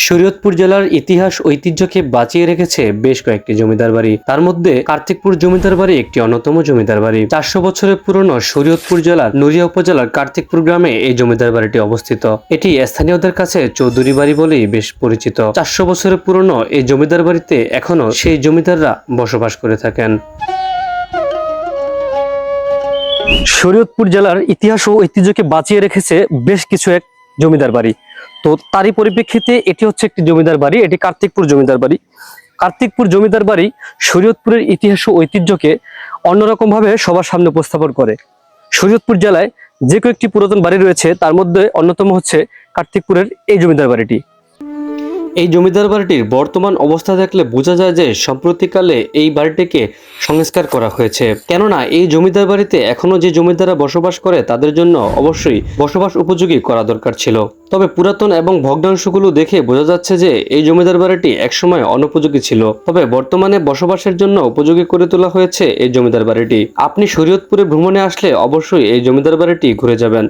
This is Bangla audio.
শরীয়তপুর জেলার ইতিহাস ঐতিহ্যকে বাঁচিয়ে রেখেছে বেশ কয়েকটি জমিদার বাড়ি। তার মধ্যে কার্তিকপুর জমিদার বাড়ি একটি অন্যতম জমিদার বাড়ি। 400 বছরের পুরনো শরীয়তপুর জেলার নড়িয়া উপজেলার কার্তিকপুর গ্রামে এই জমিদার বাড়িটি অবস্থিত। এটি স্থানীয়দের কাছে চৌধুরী বাড়ি বলেই বেশ পরিচিত। 400 বছরের পুরনো এই জমিদার বাড়িতে এখনো সেই জমিদাররা বসবাস করে থাকেন। শরীয়তপুর জেলার ইতিহাস ও ঐতিহ্যকে বাঁচিয়ে রেখেছে বেশ কিছু এক জমিদার বাড়ি। তো তারই পরিপ্রেক্ষিতে এটি হচ্ছে একটি জমিদার বাড়ি। এটি কার্তিকপুর জমিদার বাড়ি। কার্তিকপুর জমিদার বাড়ি শরীয়তপুরের ইতিহাস ও ঐতিহ্যকে অন্যরকম ভাবে সবার সামনে উপস্থাপন করে। শরীয়তপুর জেলায় যে কয়েকটি পুরাতন বাড়ি রয়েছে তার মধ্যে অন্যতম হচ্ছে কার্তিকপুরের এই জমিদার বাড়িটি। এই জমিদার বাড়িটির বর্তমান অবস্থা দেখলে বোঝা যায় যে সম্প্রতিকালে এই বাড়িটিকে সংস্কার করা হয়েছে। কেননা এই জমিদার বাড়িতে এখনো যে জমিদাররা বসবাস করে তাদের জন্য অবশ্যই বসবাস উপযোগী করা দরকার ছিল। তবে পুরাতন এবং ভগ্নাংশগুলো দেখে বোঝা যাচ্ছে যে এই জমিদার বাড়িটি একসময় অনুপযোগী ছিল, তবে বর্তমানে বসবাসের জন্য উপযোগী করে তোলা হয়েছে এই জমিদার বাড়িটি। আপনি শরীয়তপুরে ভ্রমণে আসলে অবশ্যই এই জমিদার বাড়িটি ঘুরে যাবেন।